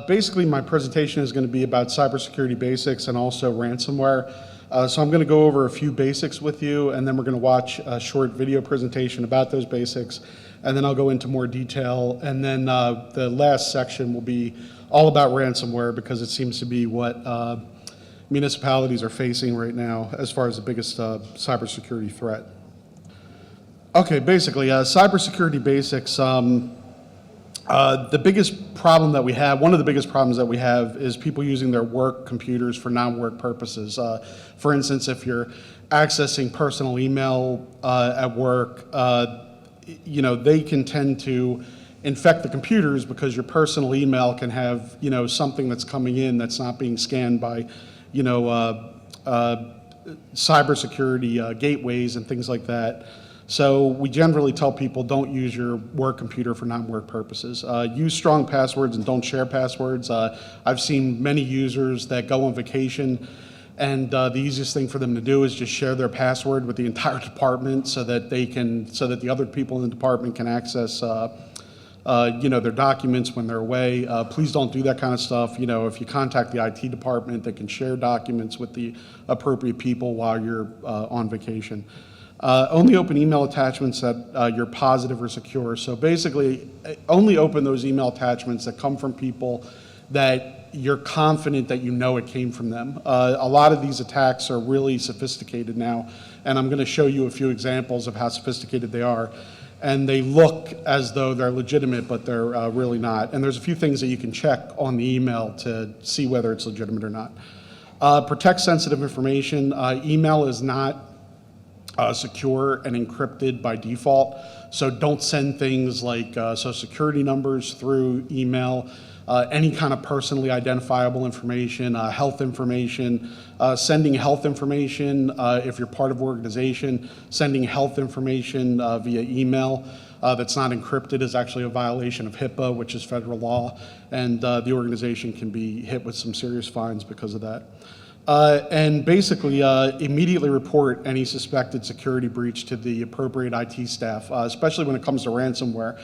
Basically, my presentation is going to be about cybersecurity basics and also ransomware. So I'm going to go over a few basics with you, and then we're going to watch a short video presentation about those basics, and then I'll go into more detail. And then the last section will be all about ransomware, because it seems to be what municipalities are facing right now as far as the biggest cybersecurity threat. Okay, basically, cybersecurity basics. The biggest problem that we have, one of the biggest problems that we have, is people using their work computers for non-work purposes. For instance, if you're accessing personal email at work, they can tend to infect the computers because your personal email can have, something that's coming in that's not being scanned by, cybersecurity gateways and things like that. So we generally tell people, don't use your work computer for non-work purposes. Use strong passwords and don't share passwords. I've seen many users that go on vacation, and the easiest thing for them to do is just share their password with the entire department so that the other people in the department can access their documents when they're away. Please don't do that kind of stuff. If you contact the IT department, they can share documents with the appropriate people while you're on vacation. Only open email attachments that you're positive or secure. So basically, only open those email attachments that come from people that you're confident that it came from them. A lot of these attacks are really sophisticated now, and I'm going to show you a few examples of how sophisticated they are. And they look as though they're legitimate, but they're really not. And there's a few things that you can check on the email to see whether it's legitimate or not. Protect sensitive information. Email is not secure and encrypted by default. So don't send things like social security numbers through email, any kind of personally identifiable information, health information, sending health information if you're part of an organization, sending health information via email that's not encrypted is actually a violation of HIPAA, which is federal law, and the organization can be hit with some serious fines because of that. And basically, immediately report any suspected security breach to the appropriate IT staff, especially when it comes to ransomware.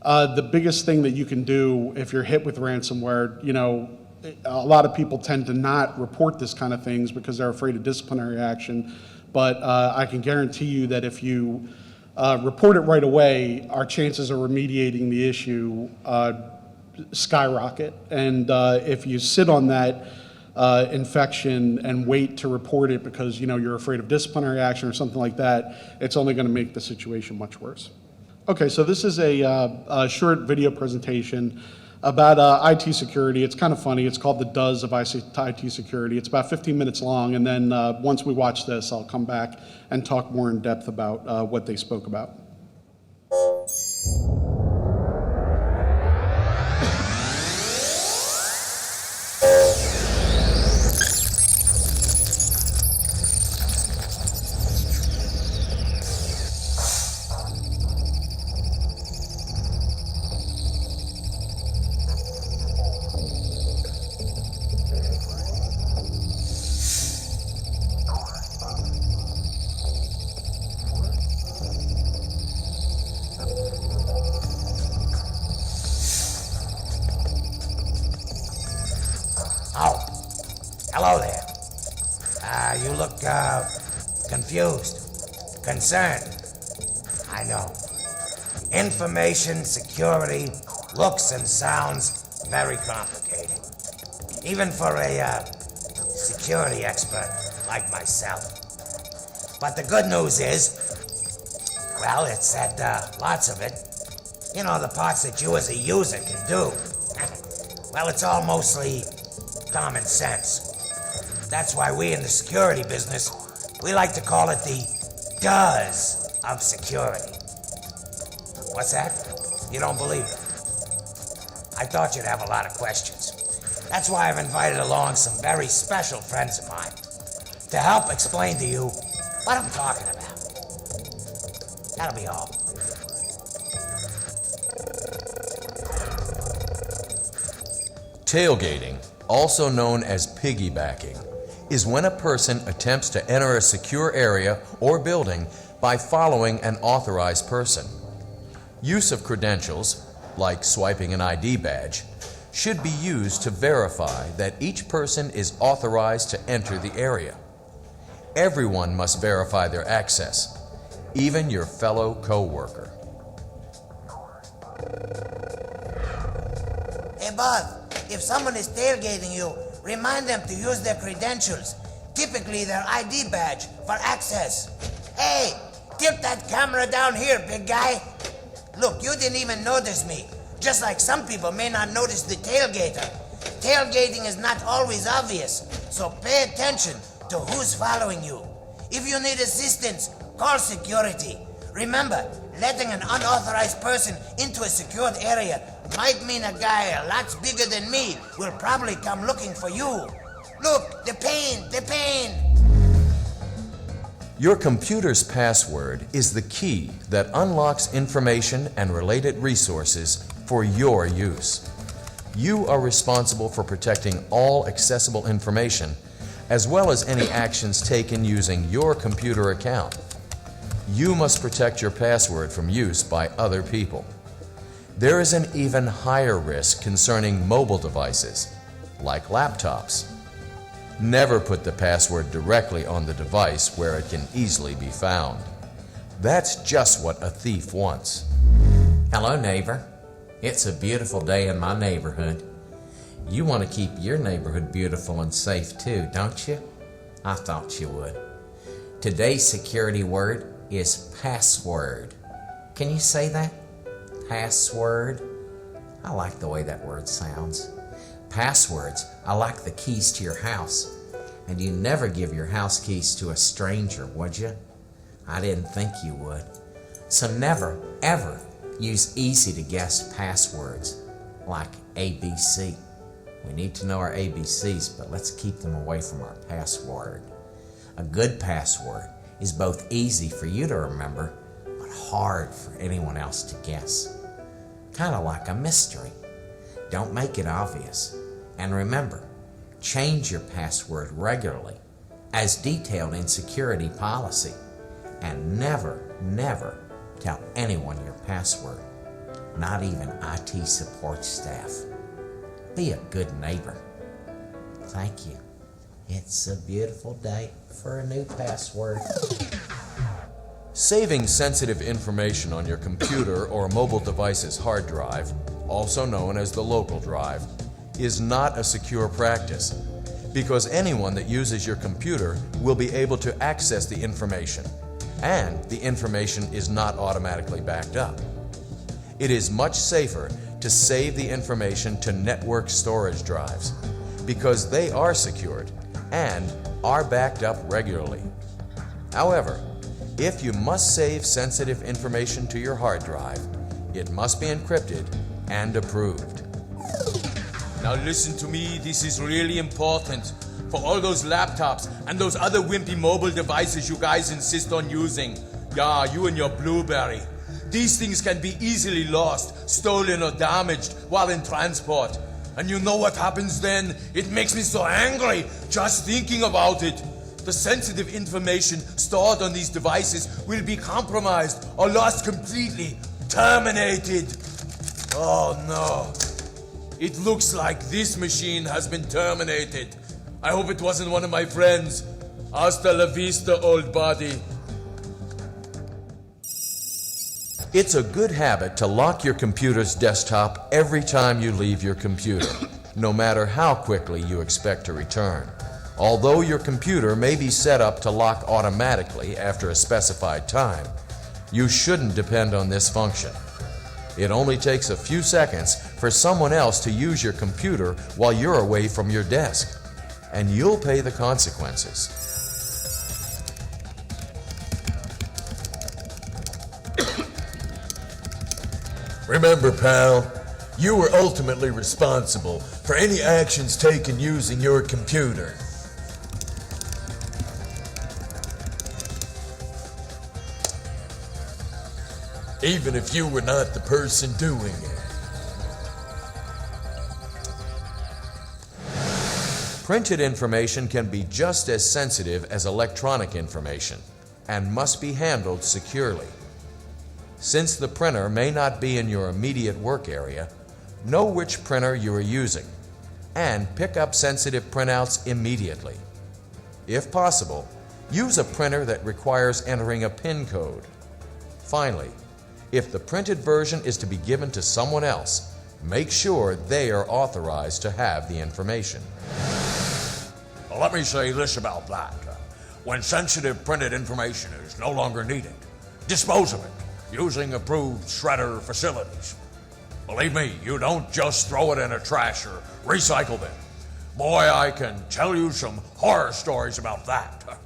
The biggest thing that you can do if you're hit with ransomware, a lot of people tend to not report this kind of things because they're afraid of disciplinary action. But I can guarantee you that if you report it right away, our chances of remediating the issue skyrocket. And if you sit on that infection and wait to report it because you're afraid of disciplinary action or something like that, it's only going to make the situation much worse. Okay, so this is a short video presentation about IT security. It's kind of funny. It's called The Does of IT Security. It's about 15 minutes long, and then once we watch this, I'll come back and talk more in depth about what they spoke about. Hello there. You look confused, concerned. I know. Information security looks and sounds very complicated, even for a security expert like myself. But the good news is, well, it's that lots of it, the parts that you as a user can do, well, it's all mostly common sense. That's why we in the security business, we like to call it the does of security. What's that? You don't believe it? I thought you'd have a lot of questions. That's why I've invited along some very special friends of mine to help explain to you what I'm talking about. That'll be all. Tailgating, also known as piggybacking, is when a person attempts to enter a secure area or building by following an authorized person. Use of credentials, like swiping an ID badge, should be used to verify that each person is authorized to enter the area. Everyone must verify their access, even your fellow co-worker. Hey, Bob, if someone is tailgating you, remind them to use their credentials, typically their ID badge, for access. Hey, tilt that camera down here, big guy. Look, you didn't even notice me, just like some people may not notice the tailgater. Tailgating is not always obvious, so pay attention to who's following you. If you need assistance, call security. Remember, letting an unauthorized person into a secured area might mean a guy a lot bigger than me will probably come looking for you. Look, the pain, the pain. Your computer's password is the key that unlocks information and related resources for your use. You are responsible for protecting all accessible information, as well as any actions taken using your computer account. You must protect your password from use by other people. There is an even higher risk concerning mobile devices, like laptops. Never put the password directly on the device where it can easily be found. That's just what a thief wants. Hello, neighbor. It's a beautiful day in my neighborhood. You want to keep your neighborhood beautiful and safe too, don't you? I thought you would. Today's security word is password. Can you say that? Password? I like the way that word sounds. Passwords are like the keys to your house. And you never give your house keys to a stranger, would you? I didn't think you would. So never, ever use easy to guess passwords like ABC. We need to know our ABCs, but let's keep them away from our password. A good password is both easy for you to remember, but hard for anyone else to guess. Kind of like a mystery. Don't make it obvious. And remember, change your password regularly, as detailed in security policy. And never, never tell anyone your password, not even IT support staff. Be a good neighbor. Thank you. It's a beautiful day for a new password. Saving sensitive information on your computer or mobile device's hard drive, also known as the local drive, is not a secure practice, because anyone that uses your computer will be able to access the information, and the information is not automatically backed up. It is much safer to save the information to network storage drives, because they are secured and are backed up regularly. However, if you must save sensitive information to your hard drive, it must be encrypted and approved. Now listen to me, this is really important for all those laptops and those other wimpy mobile devices you guys insist on using. Yeah, you and your Blueberry. These things can be easily lost, stolen or damaged while in transport. And you know what happens then? It makes me so angry just thinking about it. The sensitive information stored on these devices will be compromised or lost completely, terminated. Oh no. It looks like this machine has been terminated. I hope it wasn't one of my friends. Hasta la vista, old buddy. It's a good habit to lock your computer's desktop every time you leave your computer, no matter how quickly you expect to return. Although your computer may be set up to lock automatically after a specified time, you shouldn't depend on this function. It only takes a few seconds for someone else to use your computer while you're away from your desk, and you'll pay the consequences. Remember, pal, you were ultimately responsible for any actions taken using your computer. Even if you were not the person doing it. Printed information can be just as sensitive as electronic information and must be handled securely. Since the printer may not be in your immediate work area, Know which printer you are using, and pick up sensitive printouts immediately. If possible, use a printer that requires entering a PIN code. Finally, if the printed version is to be given to someone else, make sure they are authorized to have the information. Well, let me say this about that. When sensitive printed information is no longer needed, dispose of it using approved shredder facilities. Believe me, you don't just throw it in a trash or recycle bin. Boy, I can tell you some horror stories about that.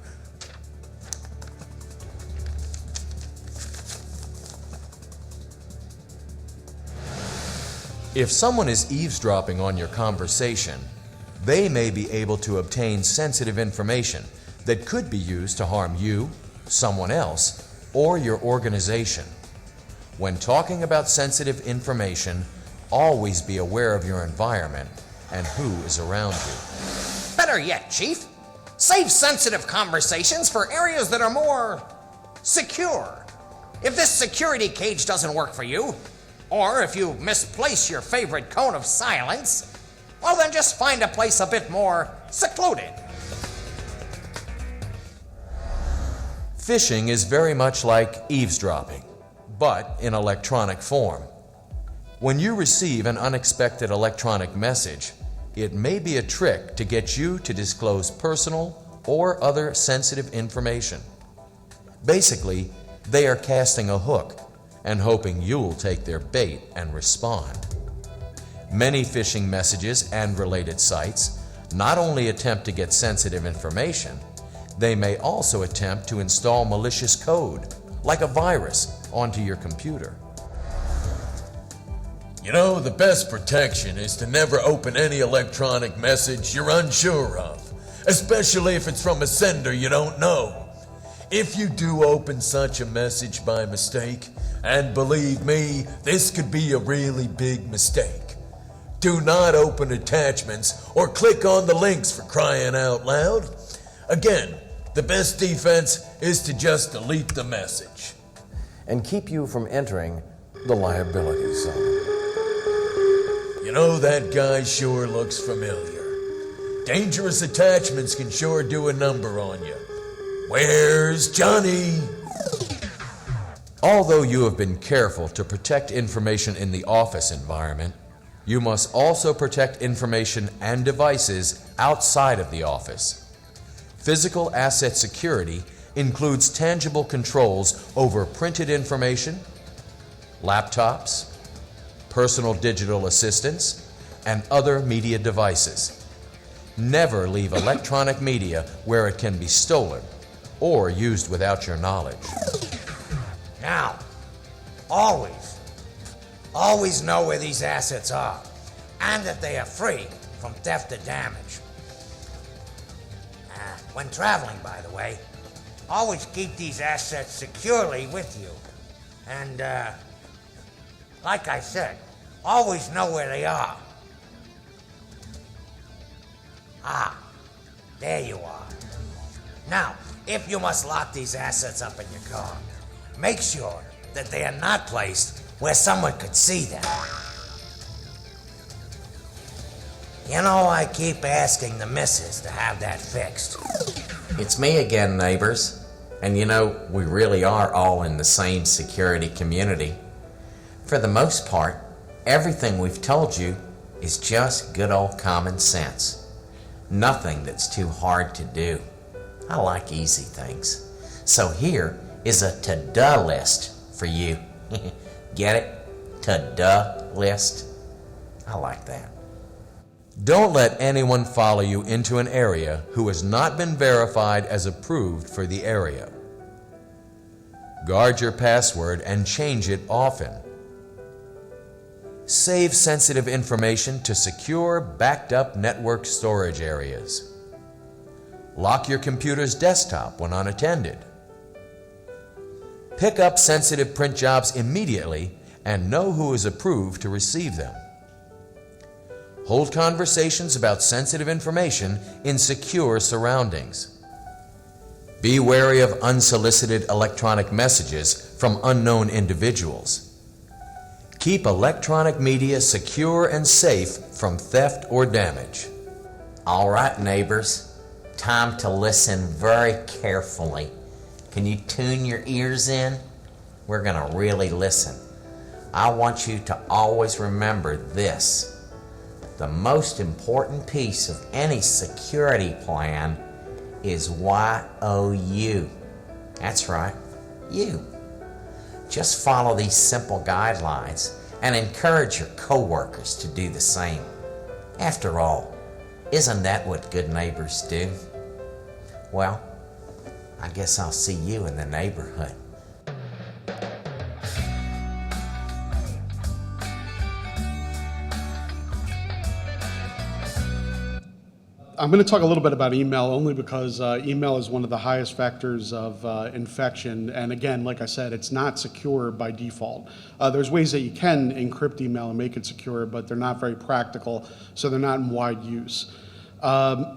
If someone is eavesdropping on your conversation, they may be able to obtain sensitive information that could be used to harm you, someone else, or your organization. When talking about sensitive information, always be aware of your environment and who is around you. Better yet, Chief, save sensitive conversations for areas that are more secure. If this security cage doesn't work for you, or if you misplace your favorite cone of silence, well, then just find a place a bit more secluded. Phishing is very much like eavesdropping, but in electronic form. When you receive an unexpected electronic message, it may be a trick to get you to disclose personal or other sensitive information. Basically, they are casting a hook and hoping you'll take their bait and respond. Many phishing messages and related sites not only attempt to get sensitive information, they may also attempt to install malicious code, like a virus, onto your computer. You know, the best protection is to never open any electronic message you're unsure of, especially if it's from a sender you don't know. If you do open such a message by mistake, and believe me, this could be a really big mistake, do not open attachments or click on the links, for crying out loud. Again, the best defense is to just delete the message. And keep you from entering the liability zone. You know, that guy sure looks familiar. Dangerous attachments can sure do a number on you. Where's Johnny? Although you have been careful to protect information in the office environment, you must also protect information and devices outside of the office. Physical asset security includes tangible controls over printed information, laptops, personal digital assistants, and other media devices. Never leave electronic media where it can be stolen or used without your knowledge. Now, always know where these assets are, and that they are free from theft or damage. When traveling, by the way, always keep these assets securely with you. And, like I said, always know where they are. Ah, there you are. Now, if you must lock these assets up in your car, make sure that they are not placed where someone could see them. You know, I keep asking the missus to have that fixed. It's me again, neighbors. And you know, we really are all in the same security community. For the most part, everything we've told you is just good old common sense. Nothing that's too hard to do. I like easy things. So here is a to-do list for you. Get it? To-do list. I like that. Don't let anyone follow you into an area who has not been verified as approved for the area. Guard your password and change it often. Save sensitive information to secure, backed-up network storage areas. Lock your computer's desktop when unattended. Pick up sensitive print jobs immediately and know who is approved to receive them. Hold conversations about sensitive information in secure surroundings. Be wary of unsolicited electronic messages from unknown individuals. Keep electronic media secure and safe from theft or damage. All right, neighbors, time to listen very carefully. Can you tune your ears in? We're going to really listen. I want you to always remember this. The most important piece of any security plan is YOU. That's right, you. Just follow these simple guidelines and encourage your coworkers to do the same. After all, isn't that what good neighbors do? Well, I guess I'll see you in the neighborhood. I'm going to talk a little bit about email only because email is one of the highest factors of infection. And again, like I said, it's not secure by default. There's ways that you can encrypt email and make it secure, but they're not very practical, so they're not in wide use. By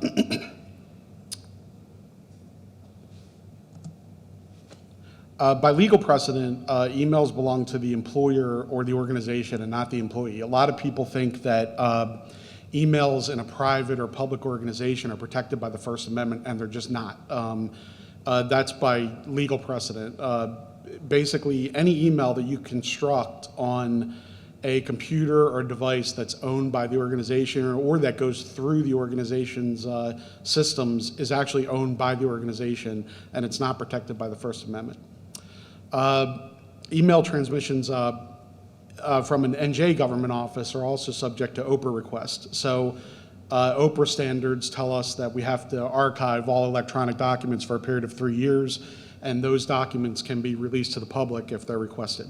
legal precedent, emails belong to the employer or the organization and not the employee. A lot of people think that emails in a private or public organization are protected by the First Amendment, and they're just not. That's by legal precedent. Basically, any email that you construct on a computer or device that's owned by the organization or that goes through the organization's systems is actually owned by the organization, and it's not protected by the First Amendment. Email transmissions from an NJ government office are also subject to OPRA request. So OPRA standards tell us that we have to archive all electronic documents for a period of 3 years, and those documents can be released to the public if they're requested.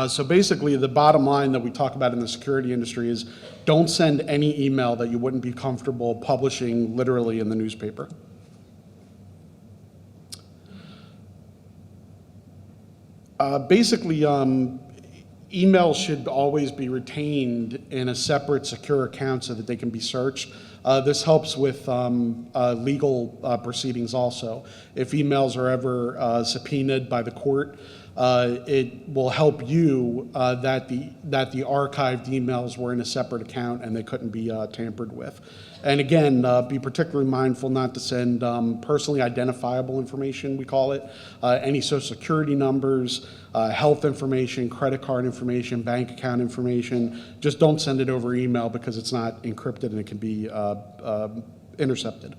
So basically, the bottom line that we talk about in the security industry is don't send any email that you wouldn't be comfortable publishing literally in the newspaper. Basically, emails should always be retained in a separate secure account so that they can be searched. This helps with legal proceedings also. If emails are ever subpoenaed by the court, it will help you that the archived emails were in a separate account and they couldn't be tampered with. And again, be particularly mindful not to send personally identifiable information, we call it, any social security numbers, health information, credit card information, bank account information. Just don't send it over email because it's not encrypted and it can be intercepted.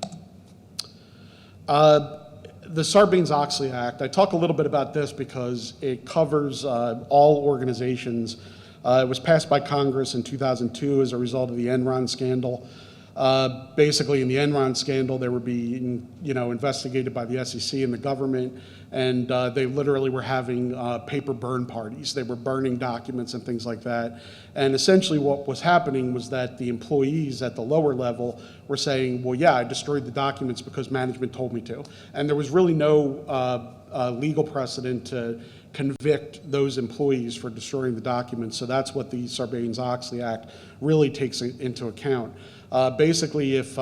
The Sarbanes-Oxley Act, I talk a little bit about this because it covers all organizations. It was passed by Congress in 2002 as a result of the Enron scandal. Basically, in the Enron scandal, they were being, investigated by the SEC and the government, and they literally were having paper burn parties. They were burning documents and things like that. And essentially what was happening was that the employees at the lower level were saying, well, yeah, I destroyed the documents because management told me to. And there was really no legal precedent to convict those employees for destroying the documents. So that's what the Sarbanes-Oxley Act really takes into account. Basically, if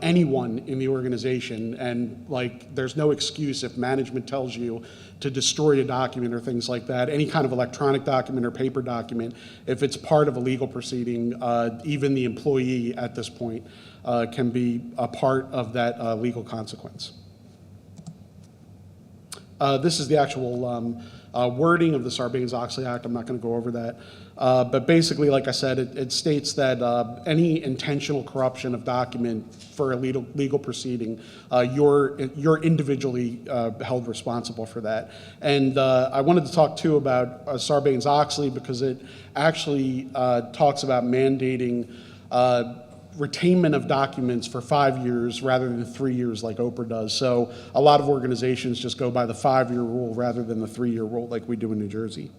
anyone in the organization, and there's no excuse if management tells you to destroy a document or things like that, any kind of electronic document or paper document, if it's part of a legal proceeding, even the employee at this point can be a part of that legal consequence. This is the actual wording of the Sarbanes-Oxley Act. I'm not going to go over that. But basically, like I said, it states that any intentional corruption of document for a legal proceeding, you're individually held responsible for that. And I wanted to talk too about Sarbanes-Oxley because it actually talks about mandating retainment of documents for 5 years rather than 3 years like OPRA does. So a lot of organizations just go by the 5-year rule rather than the 3-year rule like we do in New Jersey.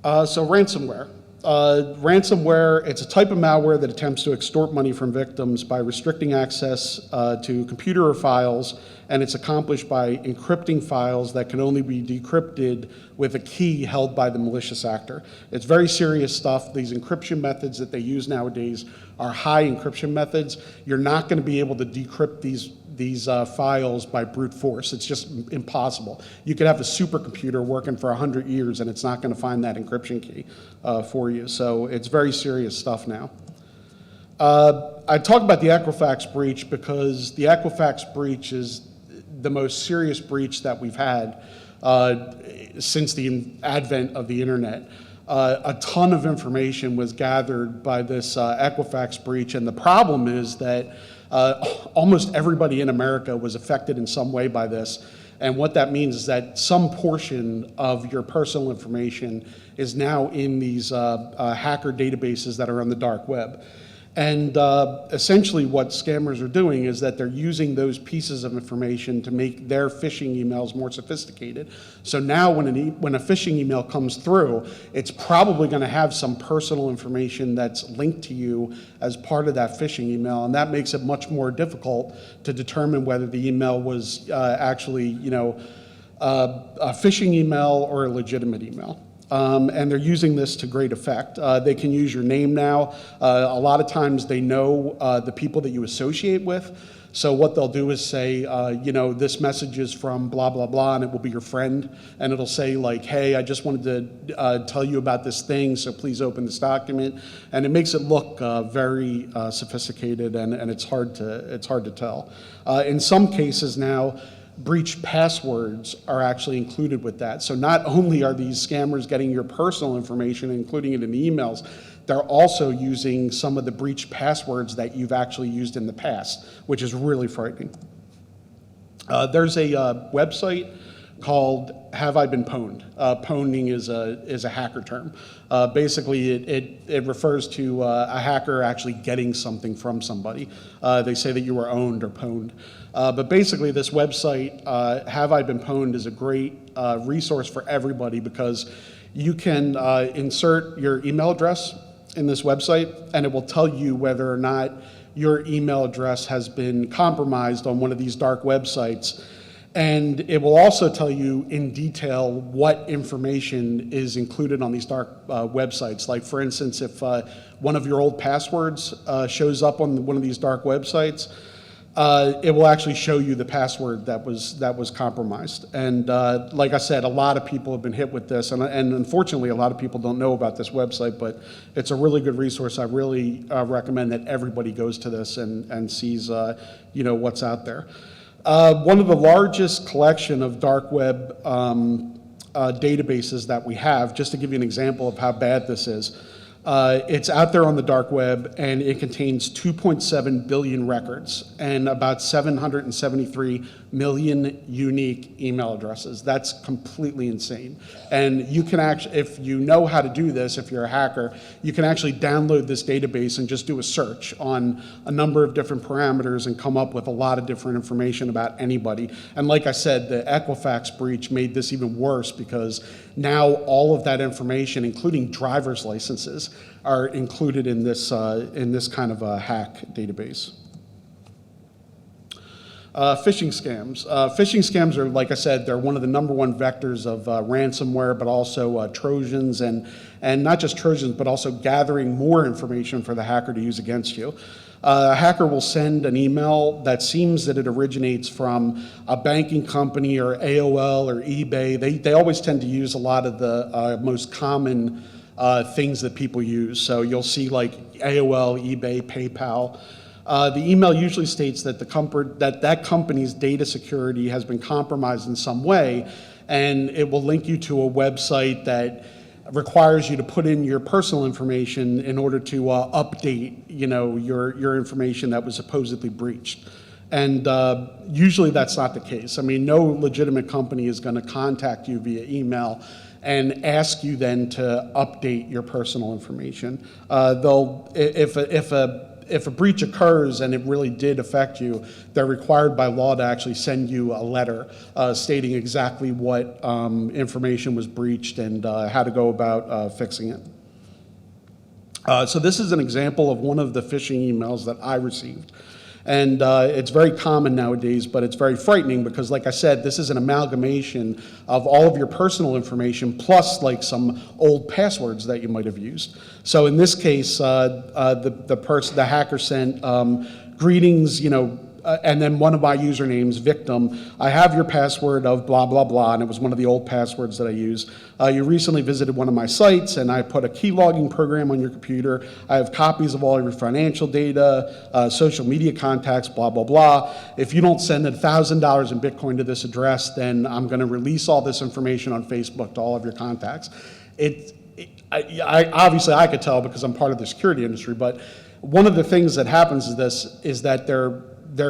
So ransomware. Ransomware, it's a type of malware that attempts to extort money from victims by restricting access to computer or files and it's accomplished by encrypting files that can only be decrypted with a key held by the malicious actor. It's very serious stuff. These encryption methods that they use nowadays are high encryption methods. You're not going to be able to decrypt these files by brute force. It's just impossible. You could have a supercomputer working for 100 years and it's not going to find that encryption key for you. So it's very serious stuff now. I talk about the Equifax breach because the Equifax breach is the most serious breach that we've had since the advent of the internet. A ton of information was gathered by this Equifax breach, and the problem is that almost everybody in America was affected in some way by this. And what that means is that some portion of your personal information is now in these hacker databases that are on the dark web. And essentially what scammers are doing is that they're using those pieces of information to make their phishing emails more sophisticated. So now when a phishing email comes through, it's probably going to have some personal information that's linked to you as part of that phishing email, and that makes it much more difficult to determine whether the email was actually, a phishing email or a legitimate email. And they're using this to great effect. They can use your name now. A lot of times they know the people that you associate with. So what they'll do is say, this message is from blah, blah, blah, and it will be your friend. And it'll say like, hey, I just wanted to tell you about this thing, so please open this document. And it makes it look very sophisticated, and it's hard to tell. In some cases now, breach passwords are actually included with that. So not only are these scammers getting your personal information, including it in the emails, they're also using some of the breach passwords that you've actually used in the past, which is really frightening. There's a website called Have I Been Pwned? Pwning is a hacker term. Basically, it refers to a hacker actually getting something from somebody. They say that you were owned or pwned. But basically, this website, Have I Been Pwned, is a great resource for everybody because you can insert your email address in this website, and it will tell you whether or not your email address has been compromised on one of these dark websites. And it will also tell you in detail what information is included on these dark websites. Like, for instance, if one of your old passwords shows up on one of these dark websites, it will actually show you the password that was compromised. And like I said, a lot of people have been hit with this, and unfortunately, a lot of people don't know about this website, but it's a really good resource. I really recommend that everybody goes to this and sees what's out there. One of the largest collection of dark web databases that we have, just to give you an example of how bad this is, it's out there on the dark web, and it contains 2.7 billion records and about 773 million unique email addresses. That's completely insane. And you can actually, if you know how to do this, if you're a hacker, you can actually download this database and just do a search on a number of different parameters and come up with a lot of different information about anybody. And like I said, the Equifax breach made this even worse because now all of that information, including driver's licenses, are included in this kind of a hack database. Phishing scams. Phishing scams are, like I said, they're one of the #1 vectors of ransomware, but also Trojans, and not just Trojans, but also gathering more information for the hacker to use against you. A hacker will send an email that seems that it originates from a banking company or AOL or eBay. They always tend to use a lot of the most common things that people use. So you'll see like AOL, eBay, PayPal. The email usually states that that company's data security has been compromised in some way, and it will link you to a website that requires you to put in your personal information in order to update, your information that was supposedly breached. And usually that's not the case. I mean, no legitimate company is going to contact you via email and ask you then to update your personal information. If a breach occurs and it really did affect you, they're required by law to actually send you a letter stating exactly what information was breached and how to go about fixing it. So this is an example of one of the phishing emails that I received. And it's very common nowadays, but it's very frightening because, like I said, this is an amalgamation of all of your personal information plus like some old passwords that you might have used. So in this case, the hacker sent greetings, and then one of my usernames, victim, I have your password of blah, blah, blah, and it was one of the old passwords that I use. You recently visited one of my sites, and I put a key logging program on your computer. I have copies of all your financial data, social media contacts, blah, blah, blah. If you don't send $1,000 in Bitcoin to this address, then I'm going to release all this information on Facebook to all of your contacts. Obviously, I could tell because I'm part of the security industry, but one of the things that happens is that they're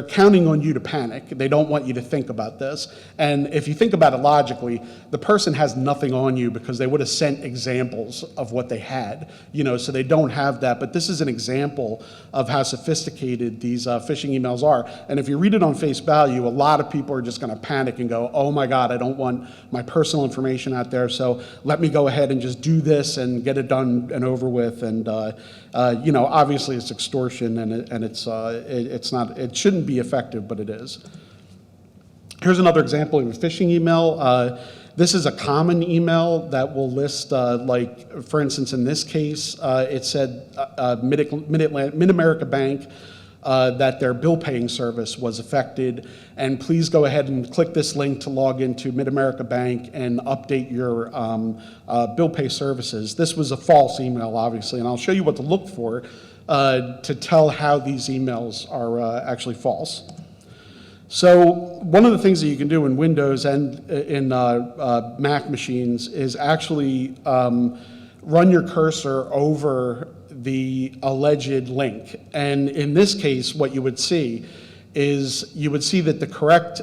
counting on you to panic. They don't want you to think about this. And if you think about it logically, the person has nothing on you because they would have sent examples of what they had, so they don't have that. But this is an example of how sophisticated these phishing emails are. And if you read it on face value, a lot of people are just going to panic and go, oh my God, I don't want my personal information out there. So let me go ahead and just do this and get it done and over with. And obviously it's extortion, and it shouldn't be effective, but it is. Here's another example of a phishing email. This is a common email that will list, for instance, in this case, it said Mid-America Bank, that their bill paying service was affected, and please go ahead and click this link to log into Mid-America Bank and update your bill pay services. This was a false email, obviously, and I'll show you what to look for to tell how these emails are actually false. So one of the things that you can do in Windows and in Mac machines is actually run your cursor over the alleged link. And in this case, what you would see is that the correct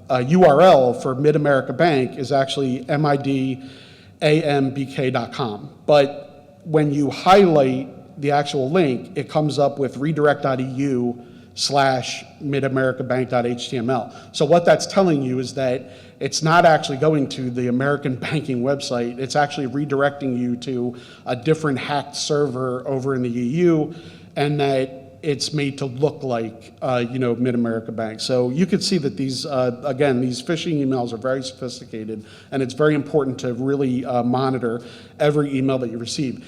URL for Mid-America Bank is actually midambk.com. But when you highlight the actual link, it comes up with redirect.eu/midamericabank.html. So what that's telling you is that it's not actually going to the American banking website. It's actually redirecting you to a different hacked server over in the EU, and that it's made to look like, Mid-America Bank. So you can see that these, again, these phishing emails are very sophisticated, and it's very important to really monitor every email that you receive.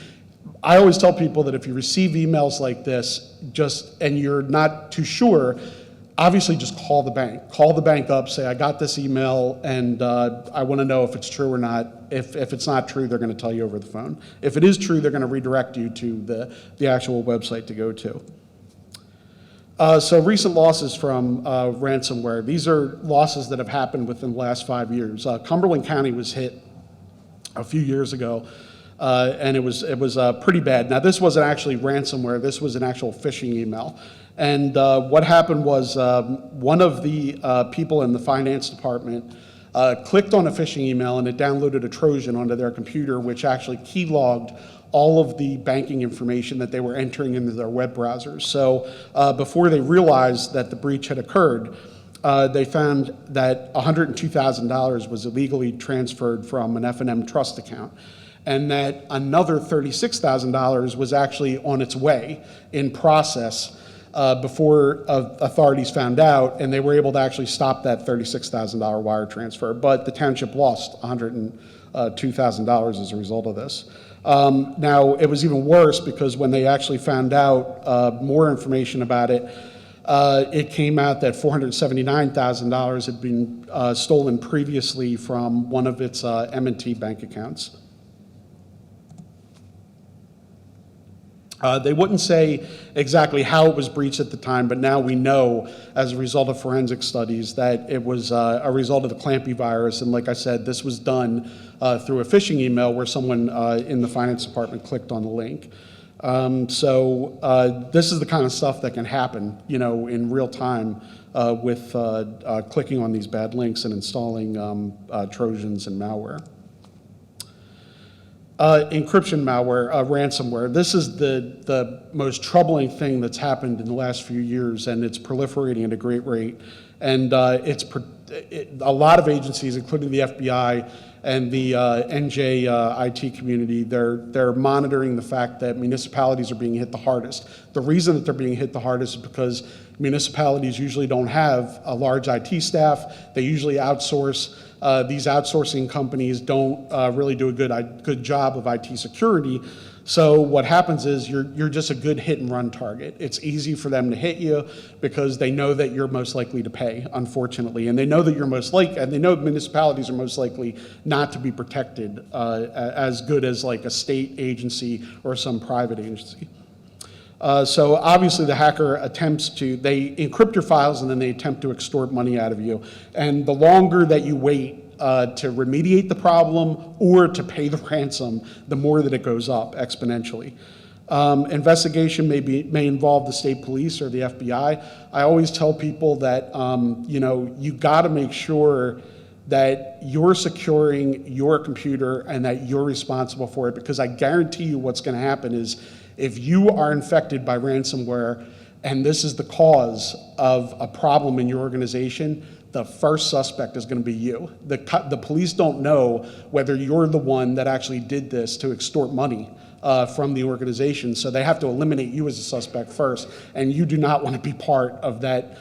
I always tell people that if you receive emails like this, and you're not too sure, obviously just call the bank. Call the bank up, say, I got this email, and I want to know if it's true or not. If it's not true, they're going to tell you over the phone. If it is true, they're going to redirect you to the actual website to go to. So recent losses from ransomware. These are losses that have happened within the last 5 years. Cumberland County was hit a few years ago. And it was pretty bad. Now, this wasn't actually ransomware. This was an actual phishing email. And what happened was one of the people in the finance department clicked on a phishing email, and it downloaded a Trojan onto their computer, which actually keylogged all of the banking information that they were entering into their web browsers. So before they realized that the breach had occurred, they found that $102,000 was illegally transferred from an F&M trust account, and that another $36,000 was actually on its way in process before authorities found out, and they were able to actually stop that $36,000 wire transfer. But the township lost $102,000 as a result of this. Now, it was even worse because when they actually found out more information about it, it came out that $479,000 had been stolen previously from one of its M&T bank accounts. They wouldn't say exactly how it was breached at the time, but now we know as a result of forensic studies that it was a result of the Clampy virus. And like I said, this was done through a phishing email where someone in the finance department clicked on the link. So this is the kind of stuff that can happen, in real time with clicking on these bad links and installing Trojans and malware. Encryption malware, ransomware. This is the most troubling thing that's happened in the last few years, and it's proliferating at a great rate. And a lot of agencies, including the FBI and the NJ IT community, they're monitoring the fact that municipalities are being hit the hardest. The reason that they're being hit the hardest is because municipalities usually don't have a large IT staff. They usually outsource. These outsourcing companies don't really do a good job of IT security. So what happens is you're just a good hit and run target. It's easy for them to hit you because they know that you're most likely to pay, unfortunately, and they know that and they know municipalities are most likely not to be protected as good as like a state agency or some private agency. So obviously the hacker they encrypt your files and then they attempt to extort money out of you. And the longer that you wait to remediate the problem or to pay the ransom, the more that it goes up exponentially. Investigation may involve the state police or the FBI. I always tell people that you got to make sure that you're securing your computer and that you're responsible for it, because I guarantee you what's going to happen is if you are infected by ransomware and this is the cause of a problem in your organization, the first suspect is going to be you. The police don't know whether you're the one that actually did this to extort money from the organization, so they have to eliminate you as a suspect first, and you do not want to be part of that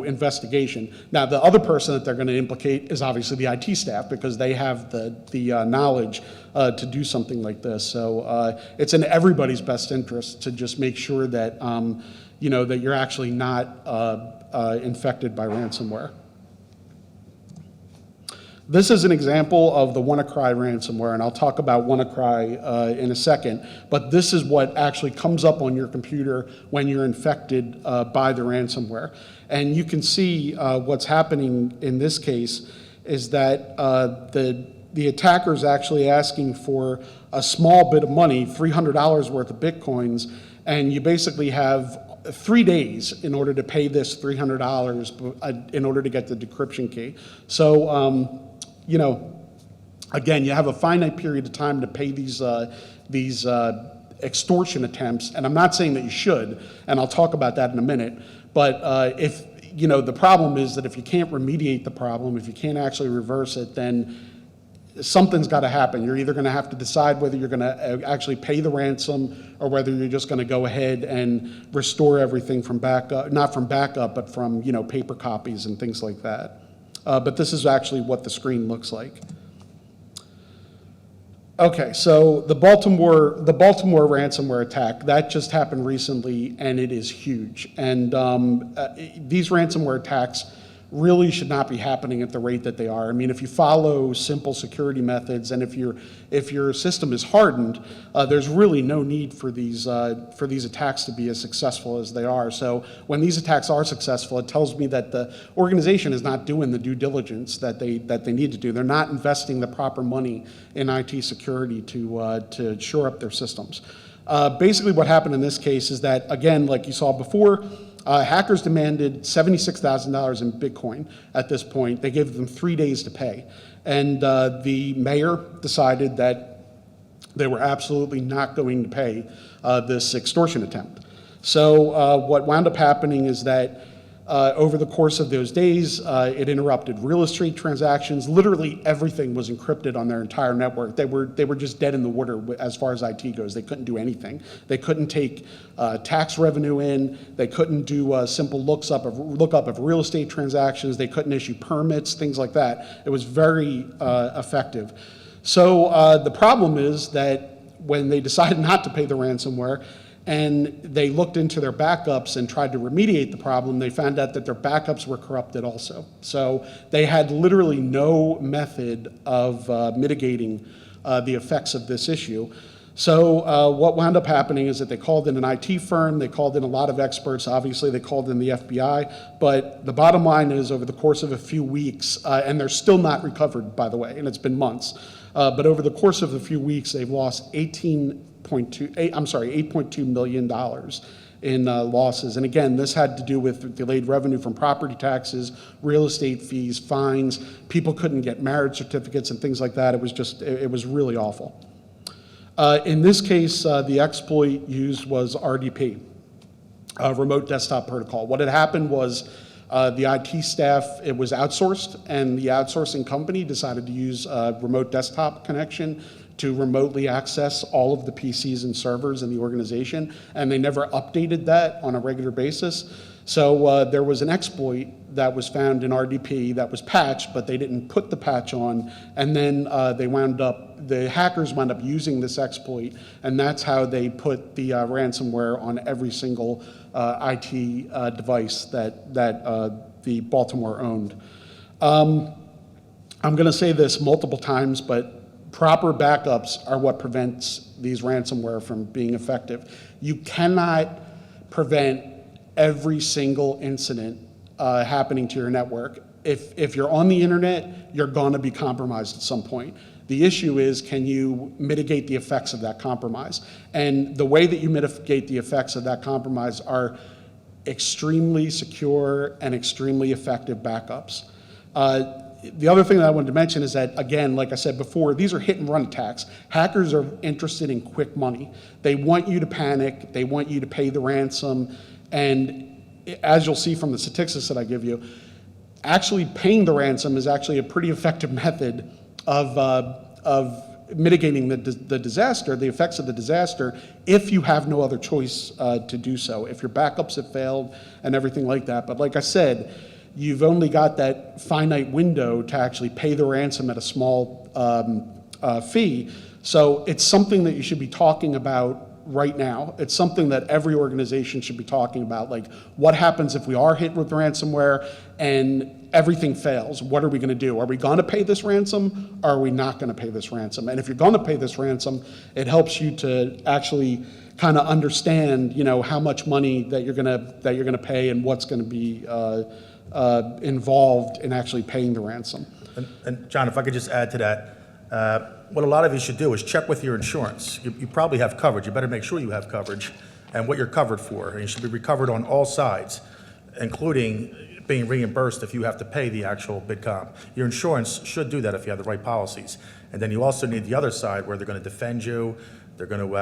investigation. Now, the other person that they're going to implicate is obviously the IT staff, because they have the knowledge to do something like this. So it's in everybody's best interest to just make sure that that you're actually not infected by ransomware. This is an example of the WannaCry ransomware, and I'll talk about WannaCry in a second, but this is what actually comes up on your computer when you're infected by the ransomware. And you can see what's happening in this case is that the attacker is actually asking for a small bit of money, $300 worth of Bitcoins, and you basically have 3 days in order to pay this $300 in order to get the decryption key. So, again, you have a finite period of time to pay these extortion attempts, and I'm not saying that you should, and I'll talk about that in a minute, but if, the problem is that if you can't remediate the problem, if you can't actually reverse it, then something's got to happen. You're either going to have to decide whether you're going to actually pay the ransom or whether you're just going to go ahead and restore everything from backup, not from backup, but from, paper copies and things like that. But this is actually what the screen looks like. Okay, so the Baltimore ransomware attack, that just happened recently, and it is huge. And these ransomware attacks really should not be happening at the rate that they are. I mean, if you follow simple security methods and if your system is hardened, there's really no need for these attacks to be as successful as they are. So when these attacks are successful, it tells me that the organization is not doing the due diligence that they need to do. They're not investing the proper money in IT security to shore up their systems. Basically what happened in this case is that, again, like you saw before, hackers demanded $76,000 in Bitcoin at this point. They gave them 3 days to pay. And the mayor decided that they were absolutely not going to pay this extortion attempt. So what wound up happening is that over the course of those days, it interrupted real estate transactions. Literally everything was encrypted on their entire network. They were just dead in the water as far as IT goes. They couldn't do anything. They couldn't take tax revenue in. They couldn't do a simple lookup of real estate transactions. They couldn't issue permits, things like that. It was very effective. So the problem is that when they decided not to pay the ransomware, and they looked into their backups and tried to remediate the problem, they found out that their backups were corrupted also. So they had literally no method of mitigating the effects of this issue. So what wound up happening is that they called in an IT firm, they called in a lot of experts, obviously they called in the FBI, but the bottom line is over the course of a few weeks, and they're still not recovered, by the way, and it's been months, but over the course of a few weeks, they've lost $8.2 million in losses. And again, this had to do with delayed revenue from property taxes, real estate fees, fines. People couldn't get marriage certificates and things like that. It was really awful. In this case, the exploit used was RDP, Remote Desktop Protocol. What had happened was The IT staff, it was outsourced, and the outsourcing company decided to use a remote desktop connection to remotely access all of the PCs and servers in the organization, and they never updated that on a regular basis. So there was an exploit that was found in RDP that was patched, but they didn't put the patch on, and then the hackers wound up using this exploit, and that's how they put the ransomware on every single IT device that the Baltimore owned. I'm going to say this multiple times, but proper backups are what prevents these ransomware from being effective. You cannot prevent every single incident happening to your network. If you're on the internet, you're going to be compromised at some point. The issue is, can you mitigate the effects of that compromise? And the way that you mitigate the effects of that compromise are extremely secure and extremely effective backups. The other thing that I wanted to mention is that, again, like I said before, these are hit and run attacks. Hackers are interested in quick money. They want you to panic. They want you to pay the ransom. And as you'll see from the statistics that I give you, actually paying the ransom is actually a pretty effective method of mitigating the disaster, the effects of the disaster, if you have no other choice to do so, if your backups have failed and everything like that. But like I said, you've only got that finite window to actually pay the ransom at a small fee. So it's something that you should be talking about right now. It's something that every organization should be talking about, like what happens if we are hit with ransomware and everything fails? What are we going to do? Are we going to pay this ransom, or are we not going to pay this ransom? And if you're going to pay this ransom, it helps you to actually kind of understand, how much money that you're going to pay and what's going to be involved in actually paying the ransom. And John, if I could just add to that, what a lot of you should do is check with your insurance. You probably have coverage. You better make sure you have coverage and what you're covered for. And you should be recovered on all sides, including being reimbursed if you have to pay the actual bid comp. Your insurance should do that if you have the right policies. And then you also need the other side where they're going to defend you. They're going to,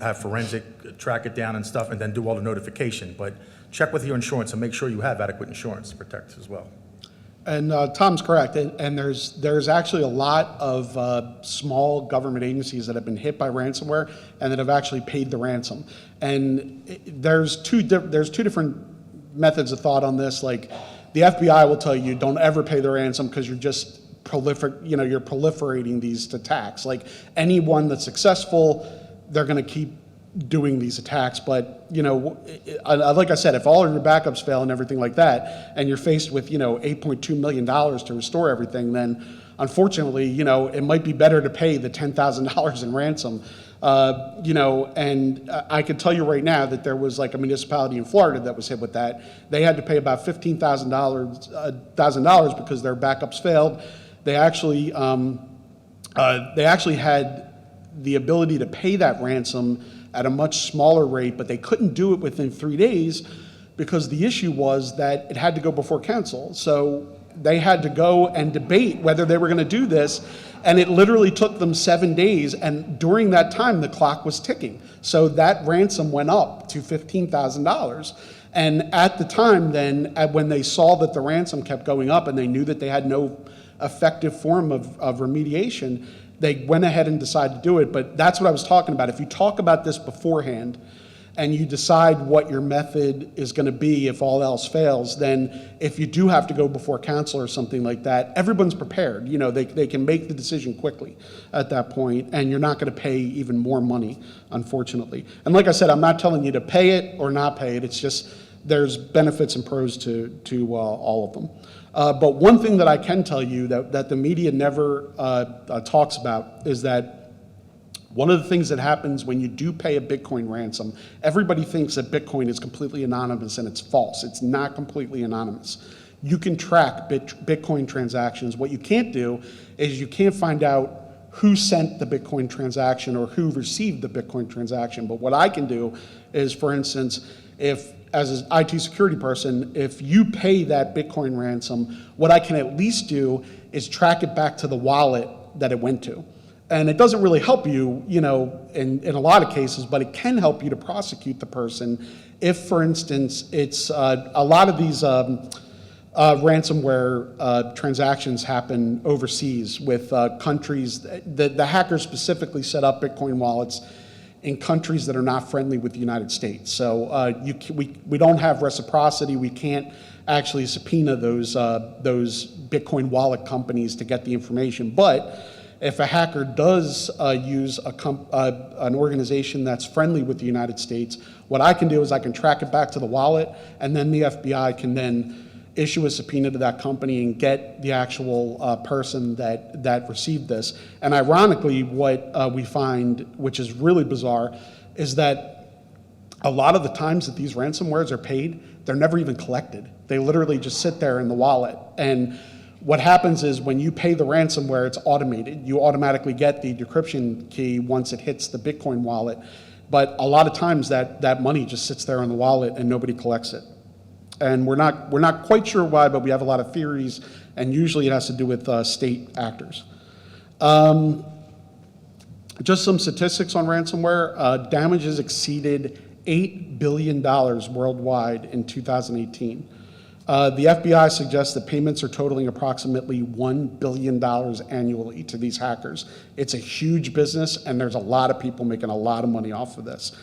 have forensic, track it down and stuff, and then do all the notification. But check with your insurance and make sure you have adequate insurance to protect as well. And Tom's correct, and there's actually a lot of small government agencies that have been hit by ransomware and that have actually paid the ransom. And there's two different methods of thought on this. Like the FBI will tell you, don't ever pay the ransom because you're just you're proliferating these attacks. Like anyone that's successful, they're going to keep doing these attacks. But like I said, if all of your backups fail and everything like that, and you're faced with $8.2 million to restore everything, then unfortunately it might be better to pay the $10,000 in ransom. And I can tell you right now that there was like a municipality in Florida that was hit with that. They had to pay about $15,000 because their backups failed. They actually had the ability to pay that ransom at a much smaller rate, but they couldn't do it within 3 days because the issue was that it had to go before council. So they had to go and debate whether they were going to do this, and it literally took them 7 days, and during that time, the clock was ticking. So that ransom went up to $15,000. And at the time then, when they saw that the ransom kept going up and they knew that they had no effective form of remediation, they went ahead and decided to do it. But that's what I was talking about. If you talk about this beforehand and you decide what your method is going to be if all else fails, then if you do have to go before council or something like that, everyone's prepared. They can make the decision quickly at that point, and you're not going to pay even more money, unfortunately. And like I said, I'm not telling you to pay it or not pay it. It's just there's benefits and pros to all of them. But one thing that I can tell you that the media never talks about is that one of the things that happens when you do pay a Bitcoin ransom, everybody thinks that Bitcoin is completely anonymous, and it's false. It's not completely anonymous. You can track Bitcoin transactions. What you can't do is you can't find out who sent the Bitcoin transaction or who received the Bitcoin transaction. But what I can do is, for instance, if as an IT security person, if you pay that Bitcoin ransom, what I can at least do is track it back to the wallet that it went to. And it doesn't really help you, in a lot of cases, but it can help you to prosecute the person if, for instance, it's a lot of these ransomware transactions happen overseas with countries. The hackers specifically set up Bitcoin wallets in countries that are not friendly with the United States. So we don't have reciprocity. We can't actually subpoena those Bitcoin wallet companies to get the information. But if a hacker does use an organization that's friendly with the United States, what I can do is I can track it back to the wallet, and then the FBI can then issue a subpoena to that company and get the actual person that received this. And ironically, what we find, which is really bizarre, is that a lot of the times that these ransomwares are paid, they're never even collected. They literally just sit there in the wallet. And what happens is when you pay the ransomware, it's automated. You automatically get the decryption key once it hits the Bitcoin wallet. But a lot of times that money just sits there in the wallet and nobody collects it. And we're not quite sure why, but we have a lot of theories, and usually it has to do with state actors. Just some statistics on ransomware. Damages exceeded $8 billion worldwide in 2018. The FBI suggests that payments are totaling approximately $1 billion annually to these hackers. It's a huge business, and there's a lot of people making a lot of money off of this.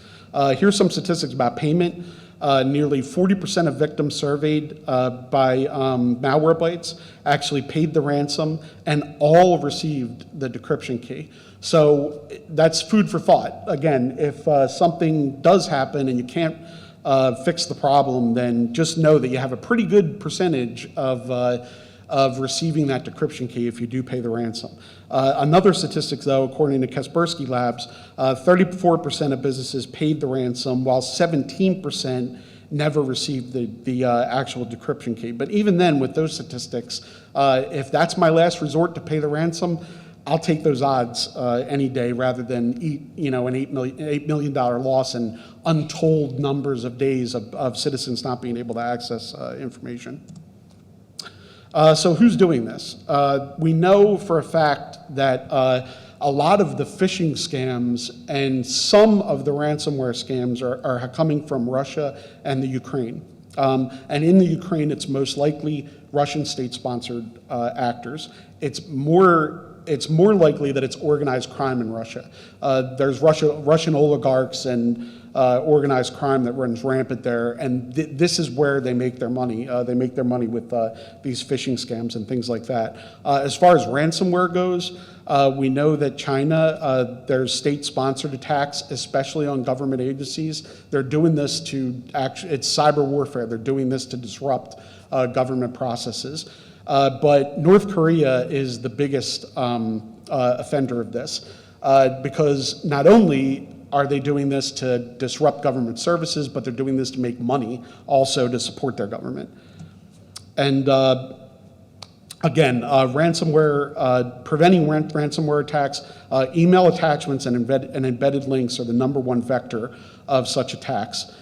Here's some statistics about payment. Nearly 40% of victims surveyed by Malwarebytes actually paid the ransom, and all received the decryption key. So that's food for thought. Again, if something does happen and you can't fix the problem, then just know that you have a pretty good percentage of receiving that decryption key if you do pay the ransom. Another statistic, though, according to Kaspersky Labs, 34% of businesses paid the ransom, while 17% never received the actual decryption key. But even then, with those statistics, if that's my last resort to pay the ransom, I'll take those odds any day rather than eat, an $8 million loss and untold numbers of days of citizens not being able to access information. So who's doing this? We know for a fact that a lot of the phishing scams and some of the ransomware scams are coming from Russia and the Ukraine. And in the Ukraine, it's most likely Russian state-sponsored actors. It's more likely that it's organized crime in Russia. There's Russian oligarchs and organized crime that runs rampant there, and this is where they make their money. They make their money with these phishing scams and things like that. As far as ransomware goes, we know that China, there's state-sponsored attacks, especially on government agencies. They're doing this it's cyber warfare. They're doing this to disrupt government processes. But North Korea is the biggest offender of this because not only are they doing this to disrupt government services, but they're doing this to make money also to support their government. And again, ransomware, preventing ransomware attacks, email attachments and embedded links are the #1 vector of such attacks.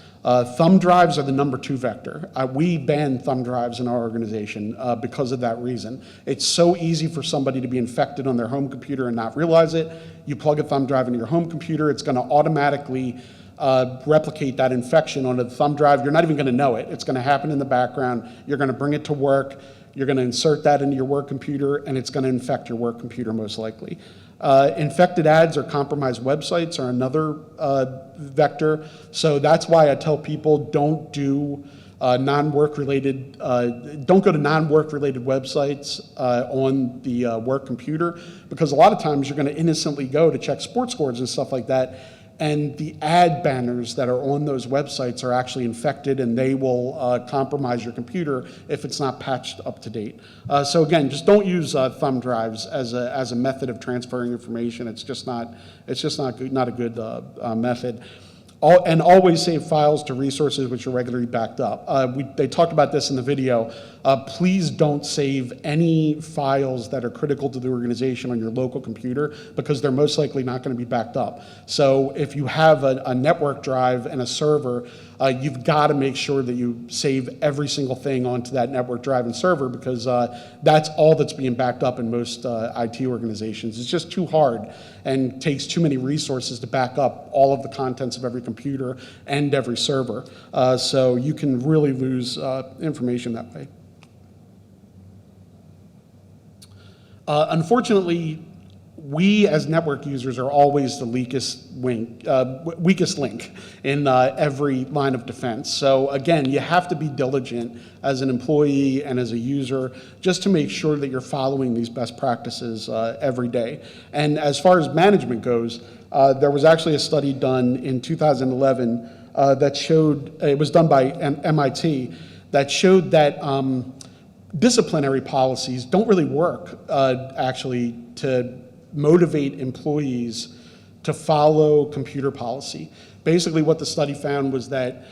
Thumb drives are the #2 vector. We ban thumb drives in our organization because of that reason. It's so easy for somebody to be infected on their home computer and not realize it. You plug a thumb drive into your home computer, it's going to automatically replicate that infection onto the thumb drive. You're not even going to know it. It's going to happen in the background. You're going to bring it to work. You're going to insert that into your work computer, and it's going to infect your work computer most likely. Infected ads or compromised websites are another vector. So that's why I tell people don't do non-work related, don't go to non-work related websites on the work computer, because a lot of times you're going to innocently go to check sports scores and stuff like that, and the ad banners that are on those websites are actually infected, and they will compromise your computer if it's not patched up to date. So again, just don't use thumb drives as a method of transferring information. It's just not a good method. And always save files to resources which are regularly backed up. They talked about this in the video. Please don't save any files that are critical to the organization on your local computer, because they're most likely not going to be backed up. So if you have a network drive and a server, you've got to make sure that you save every single thing onto that network drive and server, because that's all that's being backed up in most IT organizations. It's just too hard and takes too many resources to back up all of the contents of every computer and every server. So you can really lose information that way. Unfortunately, we as network users are always the weakest link in every line of defense. So again, you have to be diligent as an employee and as a user just to make sure that you're following these best practices every day. And as far as management goes, there was actually a study done in 2011 that showed, it was done by MIT, that showed that disciplinary policies don't really work actually to motivate employees to follow computer policy. Basically, what the study found was that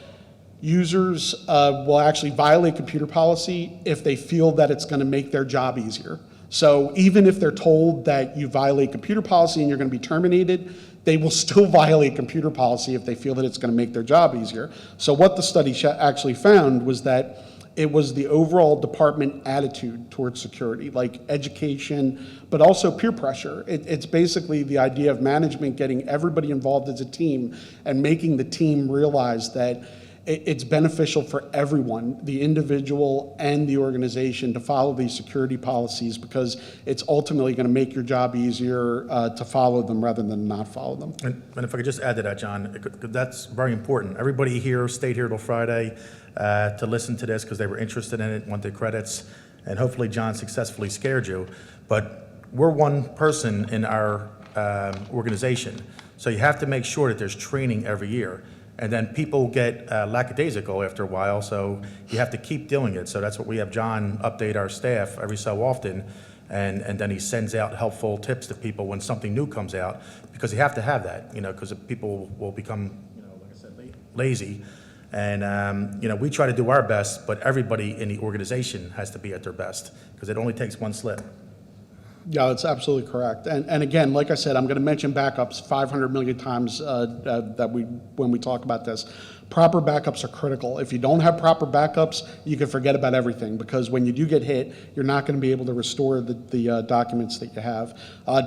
users will actually violate computer policy if they feel that it's going to make their job easier. So even if they're told that you violate computer policy and you're going to be terminated, they will still violate computer policy if they feel that it's going to make their job easier. So what the study actually found was that it was the overall department attitude towards security, like education, but also peer pressure. It's basically the idea of management getting everybody involved as a team and making the team realize that it's beneficial for everyone, the individual and the organization, to follow these security policies, because it's ultimately going to make your job easier to follow them rather than not follow them. And if I could just add to that, John, that's very important. Everybody here stayed here till Friday to listen to this because they were interested in it, wanted credits, and hopefully John successfully scared you. But we're one person in our organization, so you have to make sure that there's training every year. And then people get lackadaisical after a while, so you have to keep doing it. So that's what we have John update our staff every so often, and then he sends out helpful tips to people when something new comes out, because you have to have that, because people will become, like I said, lazy. And, we try to do our best, but everybody in the organization has to be at their best, because it only takes one slip. Yeah, that's absolutely correct. And again, like I said, I'm going to mention backups 500 million times when we talk about this. Proper backups are critical. If you don't have proper backups, you can forget about everything, because when you do get hit, you're not going to be able to restore the documents that you have.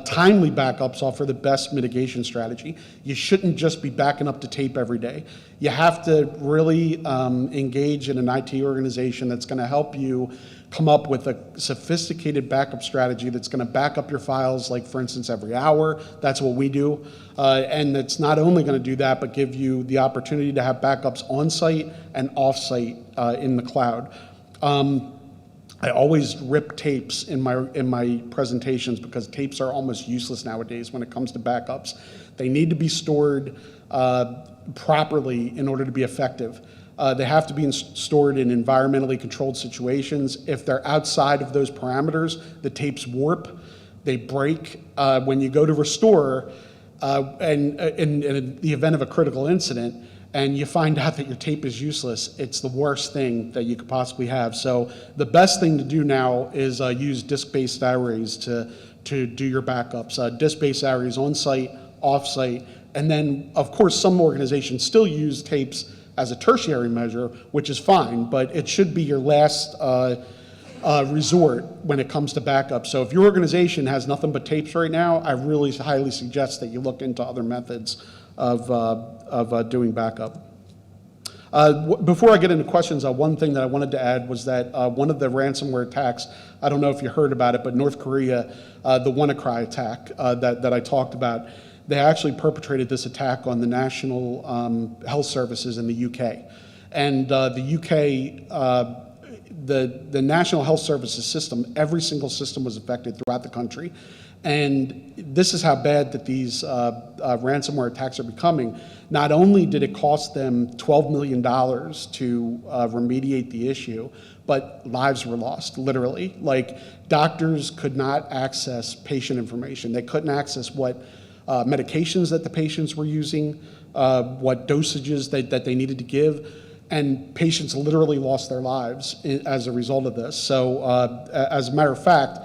Timely backups offer the best mitigation strategy. You shouldn't just be backing up to tape every day. You have to really engage in an IT organization that's going to help you come up with a sophisticated backup strategy that's going to back up your files, like, for instance, every hour. That's what we do. And it's not only going to do that, but give you the opportunity to have backups on-site and off-site in the cloud. I always rip tapes in my presentations, because tapes are almost useless nowadays when it comes to backups. They need to be stored properly in order to be effective. They have to be stored in environmentally controlled situations. If they're outside of those parameters, the tapes warp, they break. When you go to restore, and in the event of a critical incident, and you find out that your tape is useless, it's the worst thing that you could possibly have. So the best thing to do now is use disk-based arrays to do your backups. Disk-based arrays on-site, off-site, and then, of course, some organizations still use tapes as a tertiary measure, which is fine, but it should be your last resort when it comes to backup. So if your organization has nothing but tapes right now, I really highly suggest that you look into other methods of doing backup. Before I get into questions, one thing that I wanted to add was that one of the ransomware attacks, I don't know if you heard about it, but North Korea, the WannaCry attack that I talked about, they actually perpetrated this attack on the National Health Services in the UK. And the UK, the National Health Services system, every single system was affected throughout the country. And this is how bad that these ransomware attacks are becoming. Not only did it cost them $12 million to remediate the issue, but lives were lost, literally. Like, doctors could not access patient information. They couldn't access what medications that the patients were using, what dosages that they needed to give, and patients literally lost their lives as a result of this. So as a matter of fact,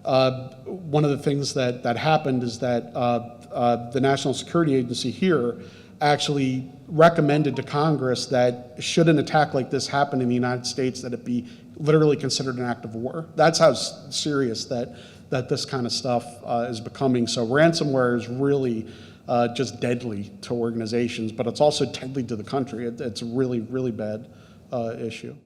one of the things that happened is that the National Security Agency here actually recommended to Congress that should an attack like this happen in the United States, that it be literally considered an act of war. That's how serious that this kind of stuff is becoming. So ransomware is really just deadly to organizations, but it's also deadly to the country. It's a really, really bad issue.